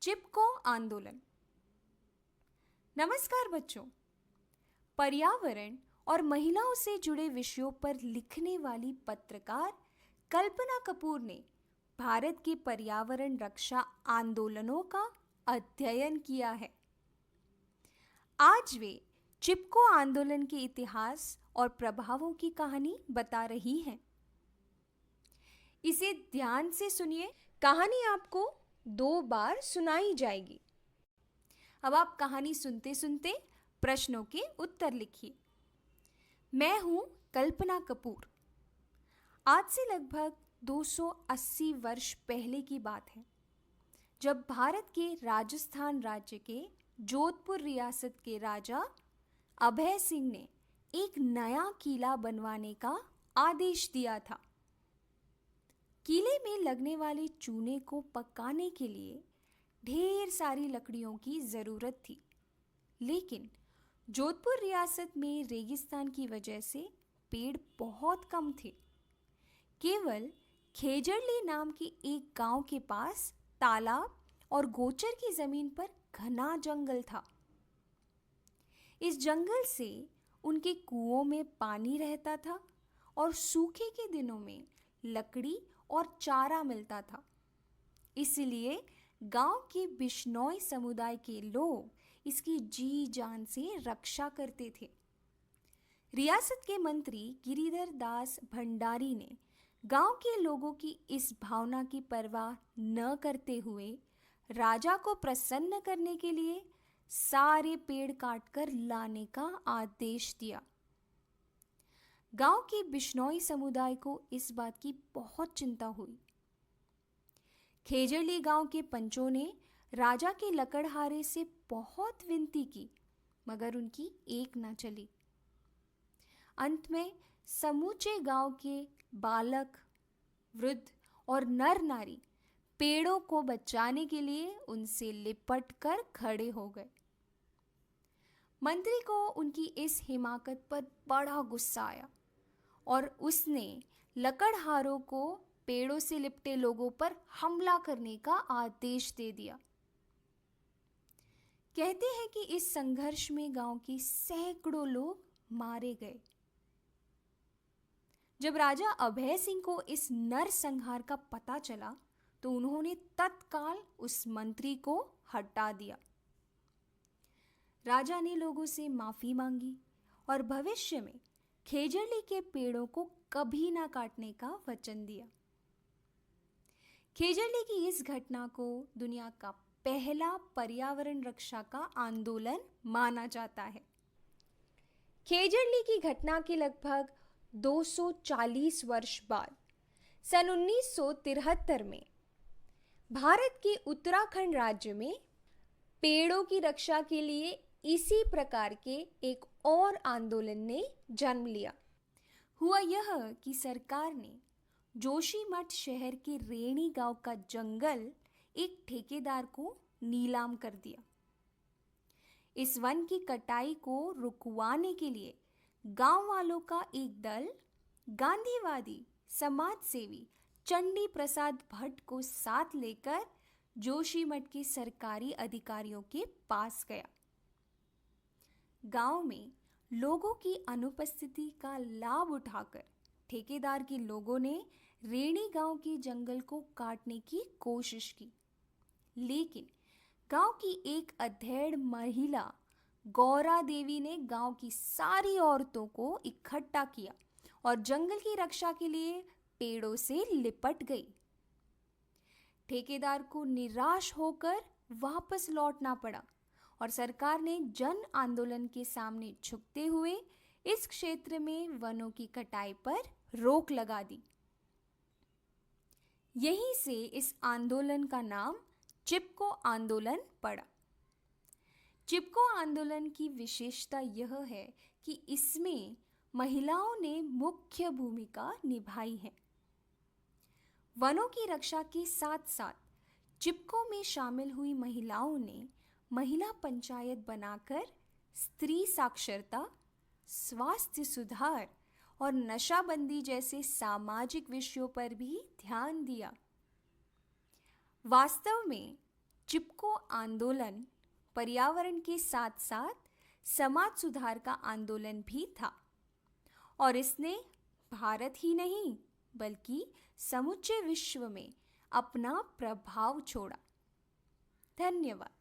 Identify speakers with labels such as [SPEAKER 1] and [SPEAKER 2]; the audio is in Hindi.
[SPEAKER 1] चिपको आंदोलन। नमस्कार बच्चों। पर्यावरण और महिलाओं से जुड़े विषयों पर लिखने वाली पत्रकार कल्पना कपूर ने भारत के पर्यावरण रक्षा आंदोलनों का अध्ययन किया है। आज वे चिपको आंदोलन के इतिहास और प्रभावों की कहानी बता रही हैं। इसे ध्यान से सुनिए। कहानी आपको 2 बार सुनाई जाएगी। अब आप कहानी सुनते सुनते प्रश्नों के उत्तर लिखिए। मैं हूं कल्पना कपूर। आज से लगभग 280 वर्ष पहले की बात है, जब भारत के राजस्थान राज्य के जोधपुर रियासत के राजा अभय सिंह ने एक नया किला बनवाने का आदेश दिया था। किले में लगने वाले चूने को पकाने के लिए ढेर सारी लकड़ियों की ज़रूरत थी, लेकिन जोधपुर रियासत में रेगिस्तान की वजह से पेड़ बहुत कम थे। केवल खेजड़ली नाम के एक गांव के पास तालाब और गोचर की ज़मीन पर घना जंगल था। इस जंगल से उनके कुओं में पानी रहता था और सूखे के दिनों में लकड़ी और चारा मिलता था। इसलिए गांव के बिश्नोई समुदाय के लोग इसकी जी जान से रक्षा करते थे। रियासत के मंत्री गिरिधर दास भंडारी ने गांव के लोगों की इस भावना की परवाह न करते हुए राजा को प्रसन्न करने के लिए सारे पेड़ काटकर लाने का आदेश दिया। गांव के बिश्नोई समुदाय को इस बात की बहुत चिंता हुई। खेजड़ली गांव के पंचों ने राजा के लकड़हारे से बहुत विनती की, मगर उनकी एक न चली। अंत में समूचे गांव के बालक, वृद्ध और नर नारी पेड़ों को बचाने के लिए उनसे लिपट कर खड़े हो गए। मंत्री को उनकी इस हिमाकत पर बड़ा गुस्सा आया और उसने लकड़हारों को पेड़ों से लिपटे लोगों पर हमला करने का आदेश दे दिया। कहते हैं कि इस संघर्ष में गांव के सैकड़ों लोग मारे गए। जब राजा अभय सिंह को इस नरसंहार का पता चला तो उन्होंने तत्काल उस मंत्री को हटा दिया। राजा ने लोगों से माफी मांगी और भविष्य में खेजड़ली के पेड़ों को कभी ना काटने का वचन दिया। खेजड़ली की इस घटना को दुनिया का पहला पर्यावरण रक्षा का आंदोलन माना जाता है। खेजड़ली की घटना के लगभग 240 वर्ष बाद सन 1973 में भारत के उत्तराखंड राज्य में पेड़ों की रक्षा के लिए इसी प्रकार के एक और आंदोलन ने जन्म लिया। हुआ यह कि सरकार ने जोशीमठ शहर के रेणी गांव का जंगल एक ठेकेदार को नीलाम कर दिया। इस वन की कटाई को रुकवाने के लिए गांव वालों का एक दल गांधीवादी समाज सेवी चंडी प्रसाद भट्ट को साथ लेकर जोशीमठ के सरकारी अधिकारियों के पास गया। गांव में लोगों की अनुपस्थिति का लाभ उठाकर ठेकेदार के लोगों ने रेणी गांव के जंगल को काटने की कोशिश की, लेकिन गांव की एक अधेड़ महिला गौरा देवी ने गांव की सारी औरतों को इकट्ठा किया और जंगल की रक्षा के लिए पेड़ों से लिपट गई। ठेकेदार को निराश होकर वापस लौटना पड़ा और सरकार ने जन आंदोलन के सामने झुकते हुए इस क्षेत्र में वनों की कटाई पर रोक लगा दी। यहीं से इस आंदोलन का नाम चिपको आंदोलन पड़ा। चिपको आंदोलन की विशेषता यह है कि इसमें महिलाओं ने मुख्य भूमिका निभाई है। वनों की रक्षा के साथ साथ चिपको में शामिल हुई महिलाओं ने महिला पंचायत बनाकर स्त्री साक्षरता, स्वास्थ्य सुधार और नशाबंदी जैसे सामाजिक विषयों पर भी ध्यान दिया। वास्तव में चिपको आंदोलन पर्यावरण के साथ साथ समाज सुधार का आंदोलन भी था और इसने भारत ही नहीं बल्कि समूचे विश्व में अपना प्रभाव छोड़ा। धन्यवाद।